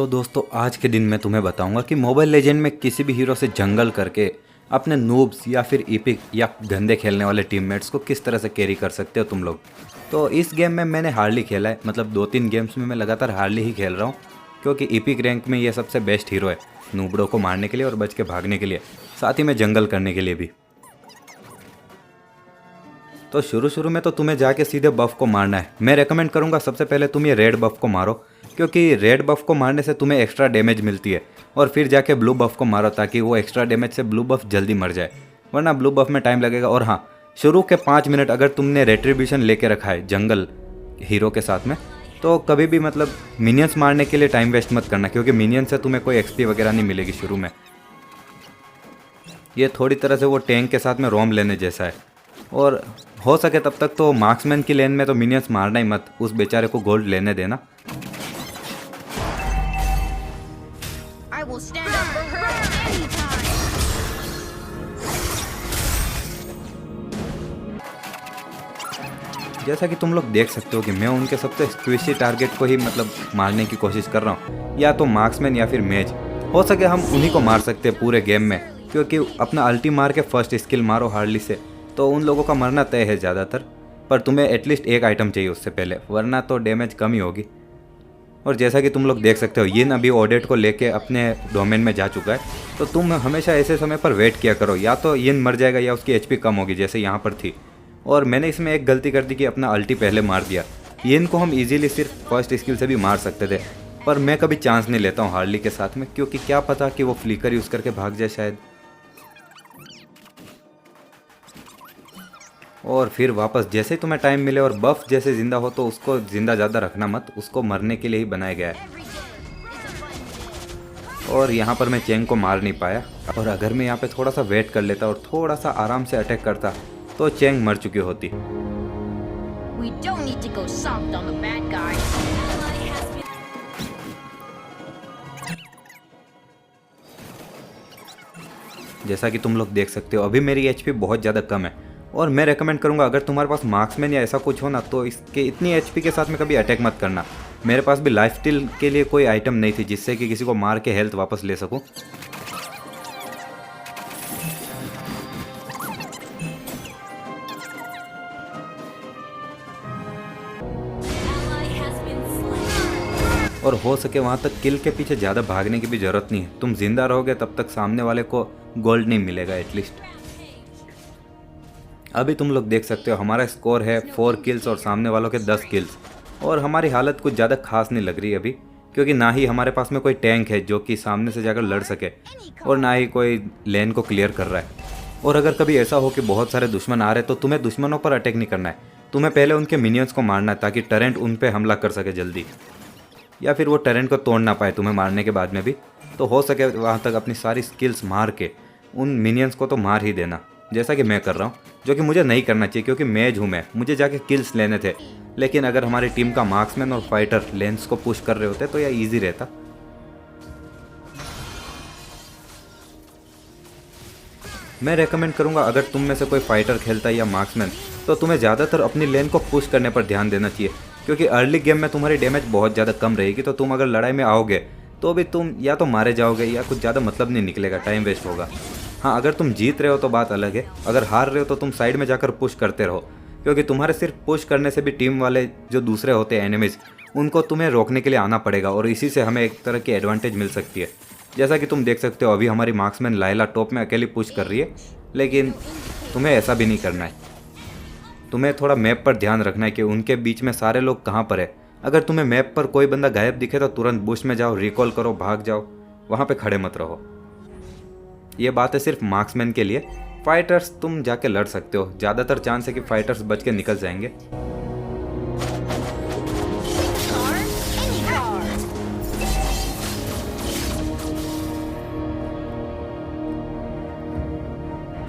तो दोस्तों आज के दिन मैं तुम्हें बताऊंगा कि मोबाइल लेजेंड में किसी भी हीरो से जंगल करके अपने नूब्स या फिर ईपिक या गंदे खेलने वाले टीममेट्स को किस तरह से कैरी कर सकते हो तुम लोग। तो इस गेम में मैंने हार्डली खेला है, मतलब 2-3 गेम्स में मैं लगातार हार्डली ही खेल रहा हूँ, क्योंकि ईपिक रैंक में ये सबसे बेस्ट हीरो है नूबड़ों को मारने के लिए और बच के भागने के लिए, साथ ही में जंगल करने के लिए भी। तो शुरू में तो तुम्हें जाके सीधे बफ को मारना है। मैं रेकमेंड करूंगा सबसे पहले तुम ये रेड बफ को मारो, क्योंकि रेड बफ को मारने से तुम्हें एक्स्ट्रा डैमेज मिलती है, और फिर जाके ब्लू बफ को मारो ताकि वो एक्स्ट्रा डैमेज से ब्लू बफ जल्दी मर जाए, वरना ब्लू बफ में टाइम लगेगा। और हाँ, शुरू के 5 मिनट अगर तुमने रेट्रीब्यूशन लेके रखा है जंगल हीरो के साथ में, तो कभी भी मतलब मिनियंस मारने के लिए टाइम वेस्ट मत करना, क्योंकि मिनियन से तुम्हें कोई एक्सपी वगैरह नहीं मिलेगी शुरू में। ये थोड़ी तरह से वो टैंक के साथ में रोम लेने जैसा है, और हो सके तब तक तो मार्क्समैन की लेन में तो मिनियंस मारना ही मत, उस बेचारे को गोल्ड लेने देना। I will stand up for her anytime. जैसा कि तुम लोग देख सकते हो कि मैं उनके सबसे स्क्विशी टारगेट को ही मतलब मारने की कोशिश कर रहा हूँ, या तो मार्क्समैन या फिर मेज। हो सके हम उन्हीं को मार सकते हैं पूरे गेम में, क्योंकि अपना अल्टी मार के फर्स्ट स्किल मारो हार्डली से, तो उन लोगों का मरना तय है ज़्यादातर। पर तुम्हें एटलीस्ट एक आइटम चाहिए उससे पहले, वरना तो डैमेज कम ही होगी। और जैसा कि तुम लोग देख सकते हो, यिन अभी ऑडेट को लेके अपने डोमेन में जा चुका है, तो तुम हमेशा ऐसे समय पर वेट किया करो, या तो यिन मर जाएगा या उसकी एचपी कम होगी जैसे यहाँ पर थी। और मैंने इसमें एक गलती कर दी कि अपना अल्टी पहले मार दिया। यिन को हम इजीली सिर्फ फर्स्ट स्किल से भी मार सकते थे, पर मैं कभी चांस नहीं लेता हूँ हार्डली के साथ में, क्योंकि क्या पता कि वो फ्लिकर यूज़ करके भाग जाए शायद, और फिर वापस जैसे ही तुम्हें टाइम मिले और बफ जैसे ज़िंदा हो तो उसको ज़िंदा ज़्यादा रखना मत, उसको मरने के लिए ही बनाया गया है। और यहाँ पर मैं चेंग को मार नहीं पाया, और अगर मैं यहाँ पे थोड़ा सा वेट कर लेता और थोड़ा सा आराम से अटैक करता तो चेंग मर चुकी होती। We don't need to go soft on the bad guy. जैसा कि तुम लोग देख सकते हो अभी मेरी एचपी बहुत ज़्यादा कम है, और मैं रेकमेंड करूंगा अगर तुम्हारे पास मार्क्समैन या ऐसा कुछ हो ना, तो इसके इतनी एचपी के साथ में कभी अटैक मत करना। मेरे पास भी लाइफ स्टील के लिए कोई आइटम नहीं थी जिससे कि किसी को मार के हेल्थ वापस ले सकूं। और हो सके वहाँ तक किल के पीछे ज़्यादा भागने की भी ज़रूरत नहीं है, तुम जिंदा रहोगे तब तक सामने वाले को गोल्ड नहीं मिलेगा एटलीस्ट। अभी तुम लोग देख सकते हो हमारा स्कोर है 4 किल्स और सामने वालों के 10 किल्स, और हमारी हालत कुछ ज़्यादा खास नहीं लग रही अभी, क्योंकि ना ही हमारे पास में कोई टैंक है जो कि सामने से जाकर लड़ सके, और ना ही कोई लेन को क्लियर कर रहा है। और अगर कभी ऐसा हो कि बहुत सारे दुश्मन आ रहे तो तुम्हें दुश्मनों पर अटैक नहीं करना है, तुम्हें पहले उनके मिनियंस को मारना है ताकि टरेंट उन पर हमला कर सके जल्दी, या फिर वो टरेंट को तोड़ ना पाए तुम्हें मारने के बाद में भी। तो हो सके वहाँ तक अपनी सारी स्किल्स मार के उन मिनियंस को तो मार ही देना, जैसा कि मैं कर रहा हूँ, जो कि मुझे नहीं करना चाहिए क्योंकि मेज हूँ मैं, मुझे जाके किल्स लेने थे। लेकिन अगर हमारी टीम का मार्क्समैन और फाइटर लेंस को पुश कर रहे होते तो यह ईजी रहता। मैं रेकमेंड करूँगा अगर तुम में से कोई फाइटर खेलता है या मार्क्समैन, तो तुम्हें ज़्यादातर अपनी लेन को पुश करने पर ध्यान देना चाहिए, क्योंकि अर्ली गेम में तुम्हारी डैमेज बहुत ज़्यादा कम रहेगी, तो तुम अगर लड़ाई में आओगे तो भी तुम या तो मारे जाओगे या कुछ ज़्यादा मतलब नहीं निकलेगा, टाइम वेस्ट होगा। हाँ, अगर तुम जीत रहे हो तो बात अलग है, अगर हार रहे हो तो तुम साइड में जाकर पुश करते रहो, क्योंकि तुम्हारे सिर्फ पुश करने से भी टीम वाले जो दूसरे होते हैं एनिमीज, उनको तुम्हें रोकने के लिए आना पड़ेगा, और इसी से हमें एक तरह की एडवांटेज मिल सकती है। जैसा कि तुम देख सकते हो अभी हमारी मार्क्समैन लाइला टॉप में अकेली पुश कर रही है, लेकिन तुम्हें ऐसा भी नहीं करना है। तुम्हें थोड़ा मैप पर ध्यान रखना है कि उनके बीच में सारे लोग कहाँ पर है। अगर तुम्हें मैप पर कोई बंदा गायब दिखे तो तुरंत बुश में जाओ, रिकॉल करो, भाग जाओ, वहाँ पे खड़े मत रहो। ये बात है सिर्फ मार्क्समैन के लिए। फाइटर्स तुम जाके लड़ सकते हो, ज़्यादातर चांस है कि फाइटर्स बच के निकल जाएंगे।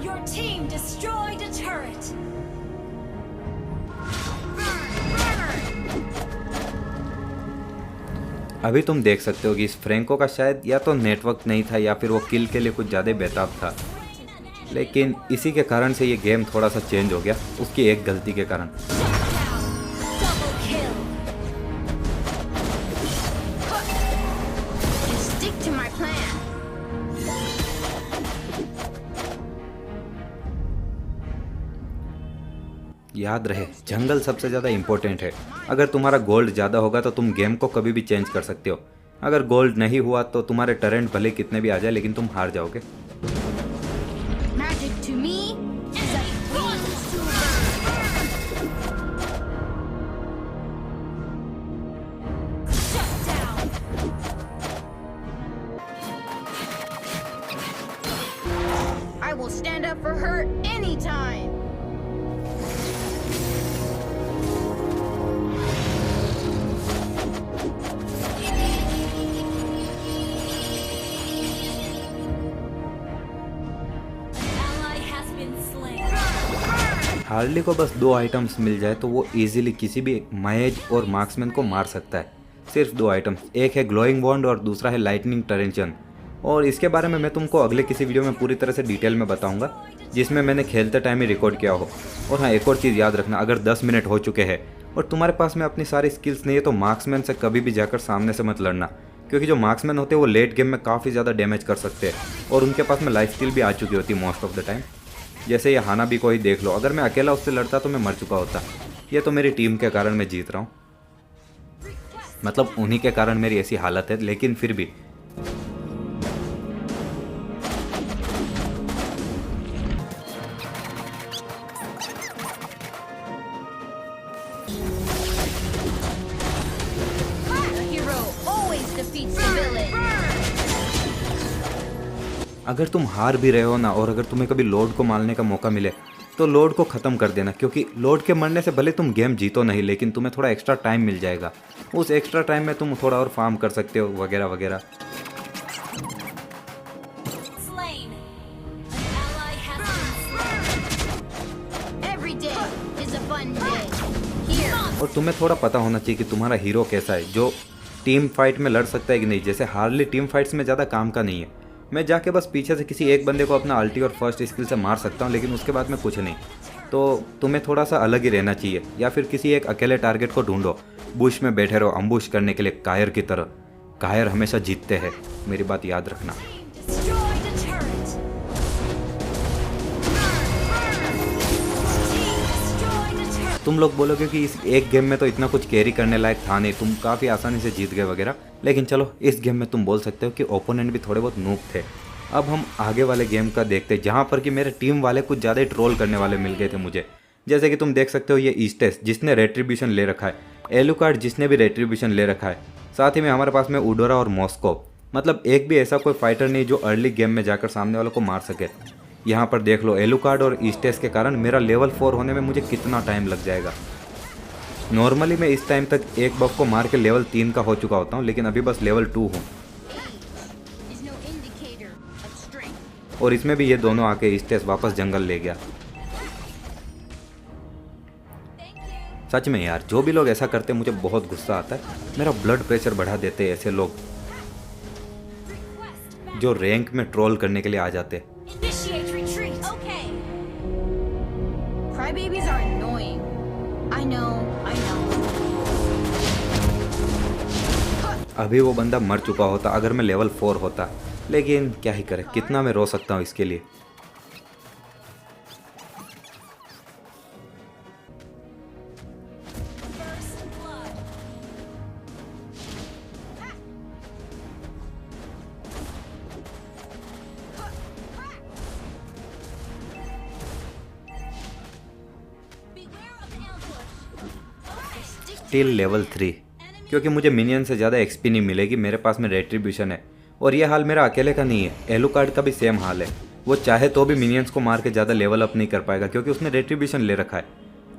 Your team destroyed a turret. अभी तुम देख सकते हो कि इस फ्रैंको का शायद या तो नेटवर्क नहीं था या फिर वो किल के लिए कुछ ज़्यादा बेताब था, लेकिन इसी के कारण से ये गेम थोड़ा सा चेंज हो गया, उसकी एक गलती के कारण। Double kill. याद रहे जंगल सबसे ज़्यादा इम्पोर्टेंट है। अगर तुम्हारा गोल्ड ज़्यादा होगा तो तुम गेम को कभी भी चेंज कर सकते हो। अगर गोल्ड नहीं हुआ तो तुम्हारे टरेंट भले कितने भी आ जाए लेकिन तुम हार जाओगे। Magic to me is a wings to Shut down. I will stand up for her anytime. Ally has been slain. Harley को बस 2 आइटम्स मिल जाए तो वो इजीली किसी भी महेज और मार्क्समैन को मार सकता है। सिर्फ 2 आइटम्स, एक है ग्लोइंग वॉन्ड और दूसरा है लाइटनिंग टरेंशन। और इसके बारे में मैं तुमको अगले किसी वीडियो में पूरी तरह से डिटेल में बताऊंगा जिसमें मैंने खेलते टाइम ही रिकॉर्ड किया हो। और हाँ, एक और चीज़ याद रखना, अगर 10 मिनट हो चुके हैं और तुम्हारे पास में अपनी सारी स्किल्स नहीं है तो मार्क्समैन से कभी भी जाकर सामने से मत लड़ना, क्योंकि जो मार्क्समैन होते हैं वो लेट गेम में काफ़ी ज़्यादा डैमेज कर सकते हैं और उनके पास में लाइफ स्किल भी आ चुकी होती है मोस्ट ऑफ द टाइम। जैसे ये हाना भी को ही देख लो, अगर मैं अकेला उससे लड़ता तो मैं मर चुका होता। ये तो मेरी टीम के कारण मैं जीत रहा हूँ, मतलब उन्हीं के कारण मेरी ऐसी हालत है, लेकिन फिर भी। The hero always defeats the villain. अगर तुम हार भी रहे हो ना और अगर तुम्हें कभी लॉर्ड को मारने का मौका मिले तो लॉर्ड को ख़त्म कर देना, क्योंकि लॉर्ड के मरने से भले तुम गेम जीतो नहीं लेकिन तुम्हें थोड़ा एक्स्ट्रा टाइम मिल जाएगा। उस एक्स्ट्रा टाइम में तुम थोड़ा और फार्म कर सकते हो वगैरह वगैरह। Slain. An ally has been slain. Every day is a fun day. Here. और तुम्हें थोड़ा पता होना चाहिए कि तुम्हारा हीरो कैसा है, जो टीम फाइट में लड़ सकता है कि नहीं। जैसे हार्ली टीम फाइट्स में ज़्यादा काम का नहीं है, मैं जाके बस पीछे से किसी एक बंदे को अपना अल्टी और फर्स्ट स्किल से मार सकता हूँ, लेकिन उसके बाद में कुछ नहीं। तो तुम्हें थोड़ा सा अलग ही रहना चाहिए, या फिर किसी एक अकेले टारगेट को ढूंढो, बुश में बैठे रहो अम्बुश करने के लिए कायर की तरह। कायर हमेशा जीतते हैं, मेरी बात याद रखना। Destroyed a turret. Team destroyed a turret. तुम लोग बोलोगे कि इस एक गेम में तो इतना कुछ कैरी करने लायक था नहीं, तुम काफ़ी आसानी से जीत गए वगैरह, लेकिन चलो इस गेम में तुम बोल सकते हो कि ओपोनेंट भी थोड़े बहुत नूब थे। अब हम आगे वाले गेम का देखते हैं, जहाँ पर कि मेरे टीम वाले कुछ ज़्यादा ही ट्रोल करने वाले मिल गए थे मुझे। जैसे कि तुम देख सकते हो ये ईस्टेस जिसने रेट्रीब्यूशन ले रखा है, एलुकार्ड जिसने भी रेट्रीब्यूशन ले रखा है, साथ ही में हमारे पास में उडोरा और मॉस्को। मतलब एक भी ऐसा कोई फाइटर नहीं जो अर्ली गेम में जाकर सामने वालों को मार सके। यहाँ पर देख लो एलुकार्ड और ईस्टेस के कारण मेरा लेवल 4 होने में मुझे कितना टाइम लग जाएगा। नॉर्मली मैं इस टाइम तक एक बफ को मार के लेवल 3 का हो चुका होता हूँ, लेकिन अभी बस लेवल 2 हूँ। Is no indicator of strength. और इसमें भी ये दोनों आके ईस्टेस वापस जंगल ले गया। सच में यार, जो भी लोग ऐसा करते हैं मुझे बहुत गुस्सा आता है। मेरा ब्लड प्रेशर बढ़ा देते हैं ऐसे लोग जो रैंक में ट्रोल करने के लिए आ जाते हैं। Initiate retreat. Okay. Crybabies are annoying. I know, I know. अभी वो बंदा मर चुका होता अगर मैं लेवल 4 होता, लेकिन क्या ही करे, कितना मैं रो सकता हूँ इसके लिए। First blood. Beware of ambush. Till level 3, क्योंकि मुझे मिनियन से ज़्यादा एक्सपी नहीं मिलेगी, मेरे पास में रेट्रीब्यूशन है। और ये हाल मेरा अकेले का नहीं है, एलुकार्ड का भी सेम हाल है। वो चाहे तो भी मिनियंस को मार के ज़्यादा लेवल अप नहीं कर पाएगा क्योंकि उसने रेट्रीब्यूशन ले रखा है।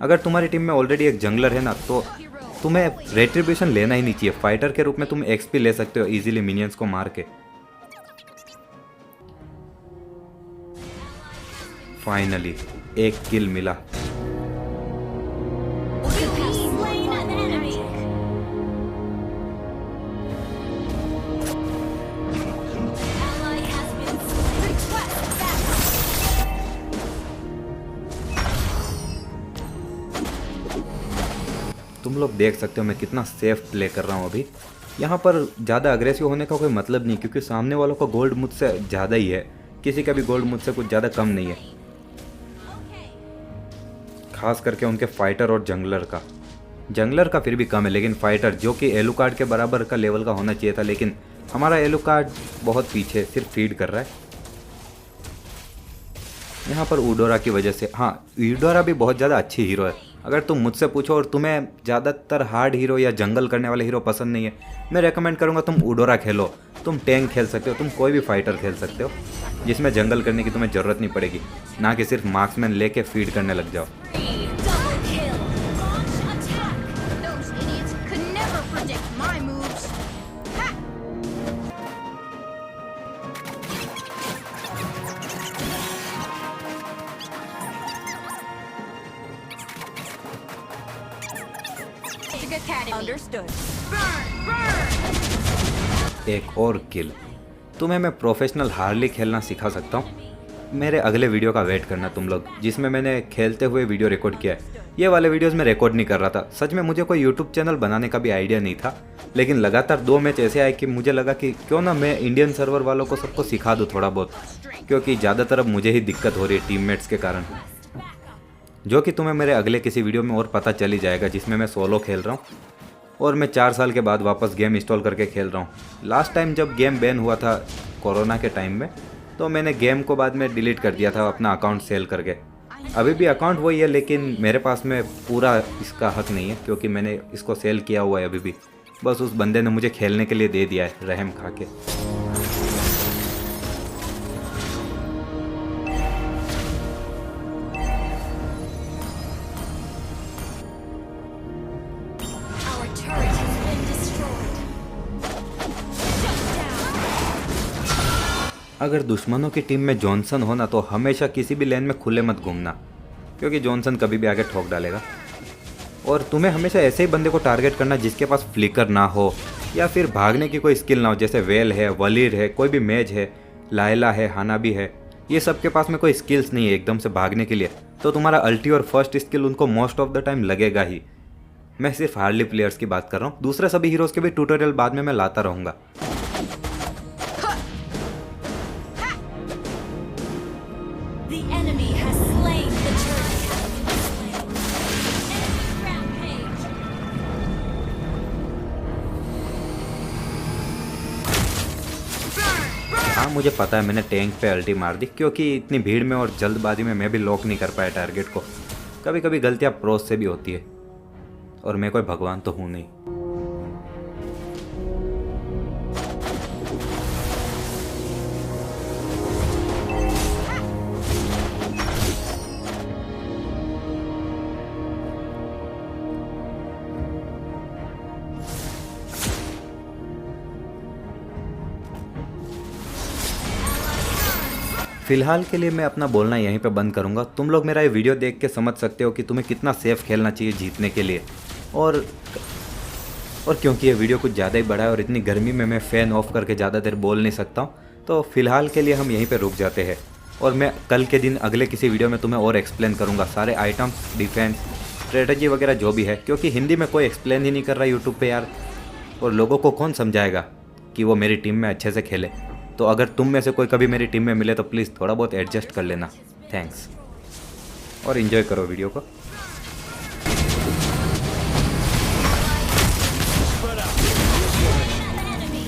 अगर तुम्हारी टीम में ऑलरेडी एक जंगलर है ना, तो तुम्हें रेट्रीब्यूशन लेना ही नहीं चाहिए। फाइटर के रूप में तुम एक्सपी ले सकते हो इजीली मिनियंस को मार के। फाइनली एक किल मिला। You have slain an enemy. Ally has been slain. Request backup. तुम लोग देख सकते हो मैं कितना सेफ प्ले कर रहा हूँ अभी। यहाँ पर ज़्यादा अग्रेसिव होने का कोई मतलब नहीं, क्योंकि सामने वालों का गोल्ड मुझसे ज़्यादा ही है, किसी का भी गोल्ड मुझसे कुछ ज़्यादा कम नहीं है। खास करके उनके फाइटर और जंगलर का। जंगलर का फिर भी कम है, लेकिन फाइटर जो कि एलुकार्ड के बराबर का लेवल का होना चाहिए था, लेकिन हमारा एलुकार्ड बहुत पीछे सिर्फ फीड कर रहा है यहाँ पर यूडोरा की वजह से। हाँ, यूडोरा भी बहुत ज़्यादा अच्छी हीरो है। अगर तुम मुझसे पूछो और तुम्हें ज़्यादातर हार्ड हीरो या जंगल करने वाले हीरो पसंद नहीं है, मैं रेकमेंड करूँगा तुम यूडोरा खेलो। तुम टैंक खेल सकते हो, तुम कोई भी फाइटर खेल सकते हो जिसमें जंगल करने की तुम्हें ज़रूरत नहीं पड़ेगी, ना कि सिर्फ मार्क्समैन लेके फीड करने लग जाओ। Double kill. Launch attack. Those idiots could never predict my moves. Ha! Big Academy. Understood. Burn! Burn! एक और किल। तुम्हें मैं प्रोफेशनल हार्ली खेलना सिखा सकता हूँ। मेरे अगले वीडियो का वेट करना तुम लोग, जिसमें मैंने खेलते हुए वीडियो रिकॉर्ड किया है। ये वाले वीडियोस में रिकॉर्ड नहीं कर रहा था, सच में मुझे कोई यूट्यूब चैनल बनाने का भी आइडिया नहीं था, लेकिन लगातार 2 मैच ऐसे आए कि मुझे लगा कि क्यों ना मैं इंडियन सर्वर वालों को सबको सिखा दूँ थोड़ा बहुत, क्योंकि ज़्यादातर अब मुझे ही दिक्कत हो रही है टीममेट्स के कारण, जो कि तुम्हें मेरे अगले किसी वीडियो में और पता चल ही जाएगा, जिसमें मैं सोलो खेल रहा हूँ और मैं 4 साल के बाद वापस गेम इंस्टॉल करके खेल रहा हूँ। लास्ट टाइम जब गेम बैन हुआ था कोरोना के टाइम में, तो मैंने गेम को बाद में डिलीट कर दिया था अपना अकाउंट सेल करके। अभी भी अकाउंट वही है, लेकिन मेरे पास में पूरा इसका हक नहीं है, क्योंकि मैंने इसको सेल किया हुआ है अभी भी। बस उस बंदे ने मुझे खेलने के लिए दे दिया है रहम खा के। Our turret has been destroyed. Shut down. अगर दुश्मनों की टीम में जॉनसन हो ना, तो हमेशा किसी भी लेन में खुले मत घूमना, क्योंकि जॉनसन कभी भी आगे ठोक डालेगा। और तुम्हें हमेशा ऐसे ही बंदे को टारगेट करना जिसके पास फ्लिकर ना हो या फिर भागने की कोई स्किल ना हो, जैसे वेल है, वलीर है, कोई भी मेज है, लायला है, हानाबी है। ये सब के पास में कोई स्किल्स नहीं है एकदम से भागने के लिए, तो तुम्हारा अल्टी और फर्स्ट स्किल उनको मोस्ट ऑफ द टाइम लगेगा ही। मैं सिर्फ हार्डली प्लेयर्स की बात कर रहा हूँ, दूसरे सभी हीरोज़ के भी ट्यूटोरियल बाद में मैं लाता रहूँगा। The enemy has slain the turret. End rampage. हाँ, मुझे पता है मैंने टैंक पे अल्टी मार दी, क्योंकि इतनी भीड़ में और जल्दबाजी में मैं भी लॉक नहीं कर पाया टारगेट को। कभी कभी गलतियाँ प्रोस से भी होती है, और मैं कोई भगवान तो हूँ नहीं। फिलहाल के लिए मैं अपना बोलना यहीं पे बंद करूंगा। तुम लोग मेरा ये वीडियो देख के समझ सकते हो कि तुम्हें कितना सेफ खेलना चाहिए जीतने के लिए। और क्योंकि ये वीडियो कुछ ज़्यादा ही बड़ा है और इतनी गर्मी में मैं फ़ैन ऑफ करके ज़्यादा देर बोल नहीं सकता हूँ, तो फ़िलहाल के लिए हम यहीं पे रुक जाते हैं। और मैं कल के दिन अगले किसी वीडियो में तुम्हें और एक्सप्लेन करूँगा सारे आइटम्स, डिफेंस, स्ट्रेटजी वगैरह जो भी है, क्योंकि हिंदी में कोई एक्सप्लेन ही नहीं कर रहा यूट्यूब पर यार, और लोगों को कौन समझाएगा कि वो मेरी टीम में अच्छे से खेले। तो अगर तुम में से कोई कभी मेरी टीम में मिले तो प्लीज़ थोड़ा बहुत एडजस्ट कर लेना। थैंक्स, और इन्जॉय करो वीडियो को। Enemy.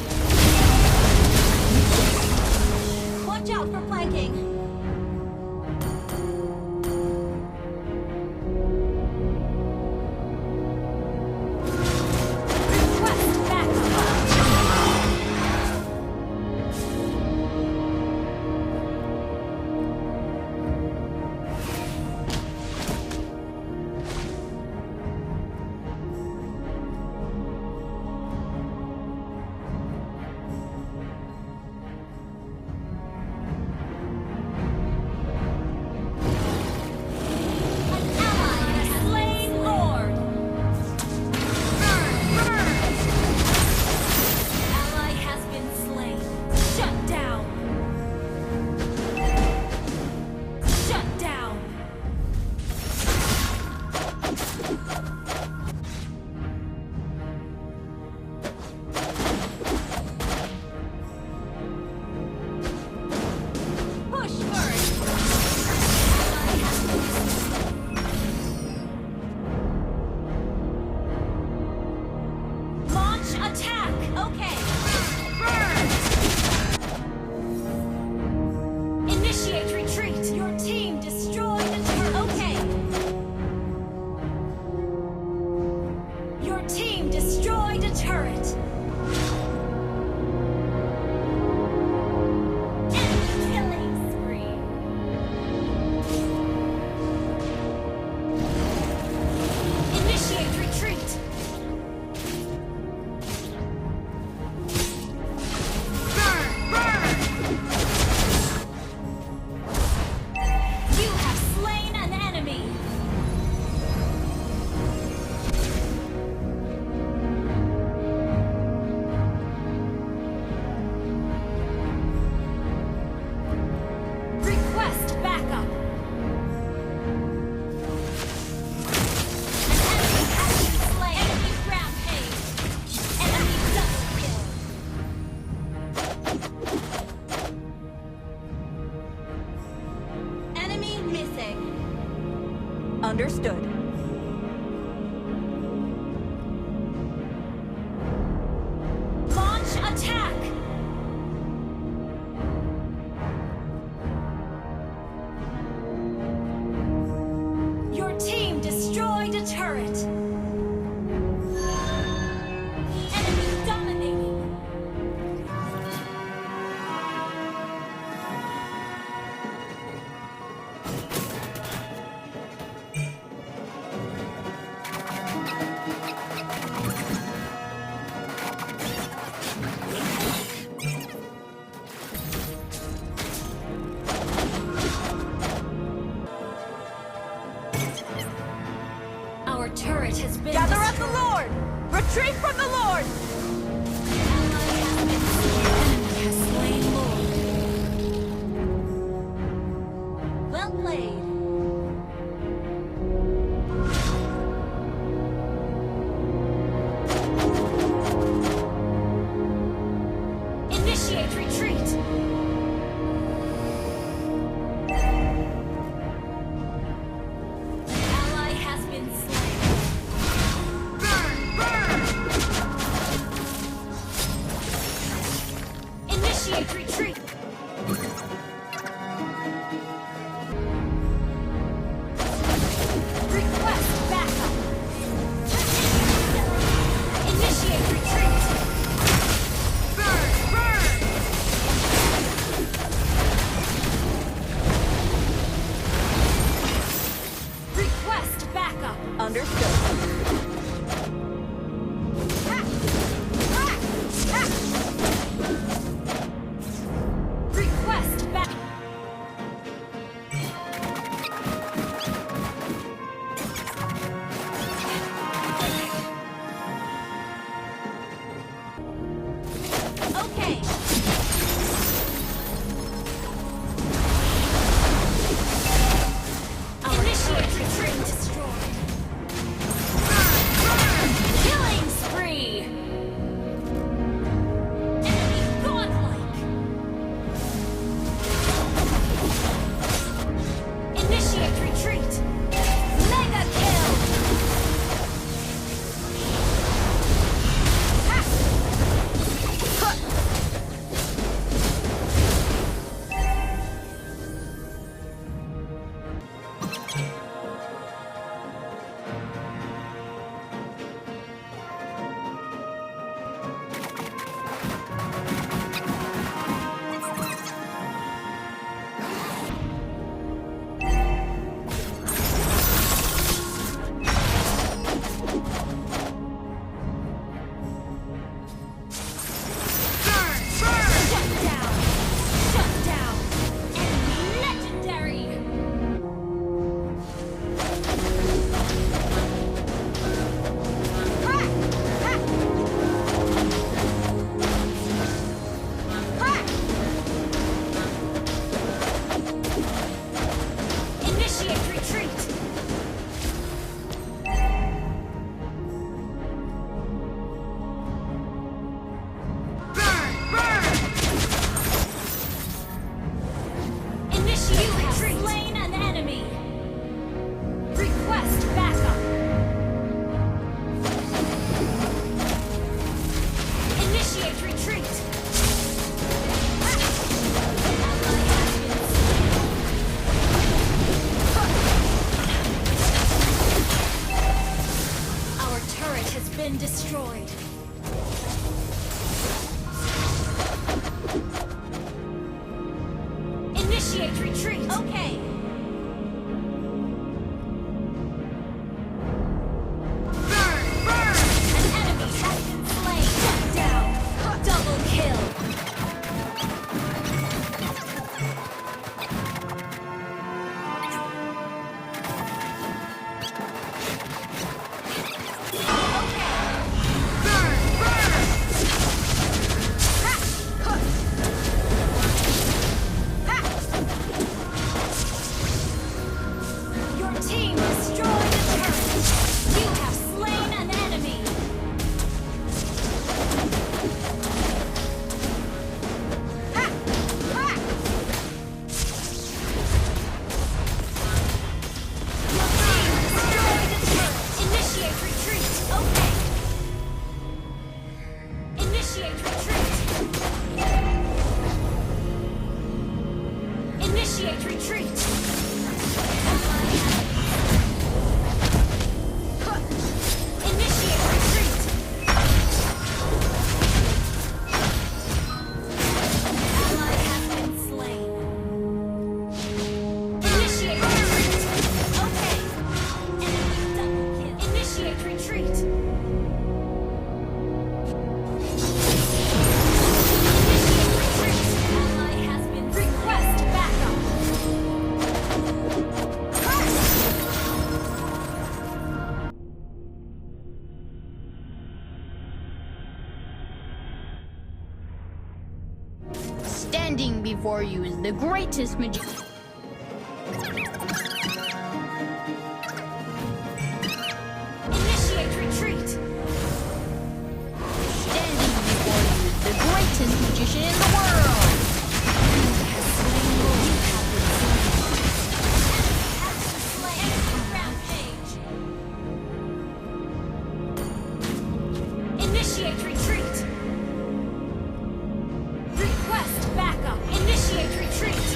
Watch out for flanking. Request backup. Understood. Launch attack! Your team destroyed a turret! Enemy dominating! Our turret has been Gather up destroyed. the Lord! Retreat from the Lord! Enemy has slain Lord. Well played. Initiate retreat. An ally has been slain. Initiate retreat. Request backup. Initiate retreat. Request backup. Understood. Request back. Okay. Initiate retreat destroyed. Killing spree. Enemy godlike. Initiate retreat. Mega kill. Initiate retreat. Initiate retreat. Initiate retreat. Ally has been slain. Initiate retreat. Okay. Enemy double kill. Initiate retreat. Standing before you is the greatest magician. Initiate retreat. Standing before you is the greatest magician in the world. Initiate retreat. Request backup. Initiate retreat.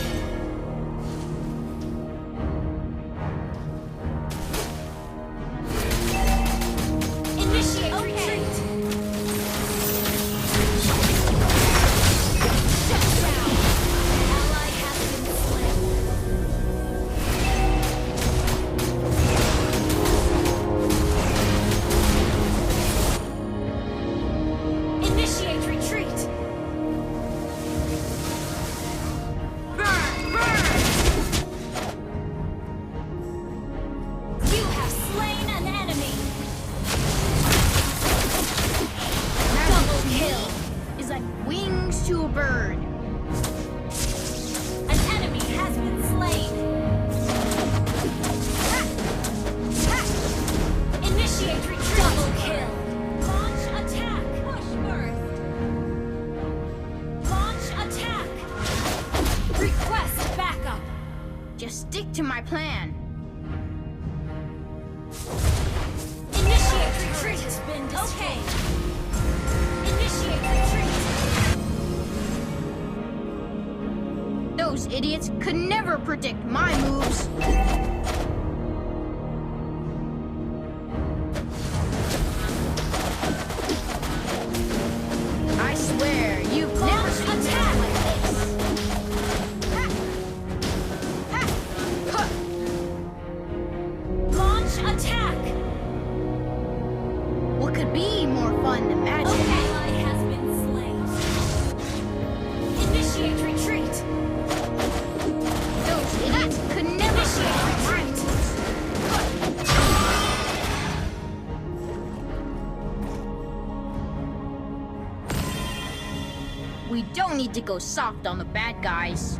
Initiate retreat. Shut down. Ally has been slain. Initiate retreat. Burn! Burn! You have slain an enemy. Double kill. Is like wings to a bird. An enemy has been slain. Initiate retreat. Double kill. Launch attack. Push burst. Launch attack. Request backup. Just stick to my plan. Initiate retreat has been destroyed. Okay. Initiate retreat. Those idiots could never predict my moves. I swear, you've never Launch seen me attack. like this. Ha! Ha! Huh! Launch attack. What could be more fun than magic? Ally has been slain. Initiate retreat. Those idiots could never Initiate predict my retreat. moves. We don't need to go soft on the bad guys.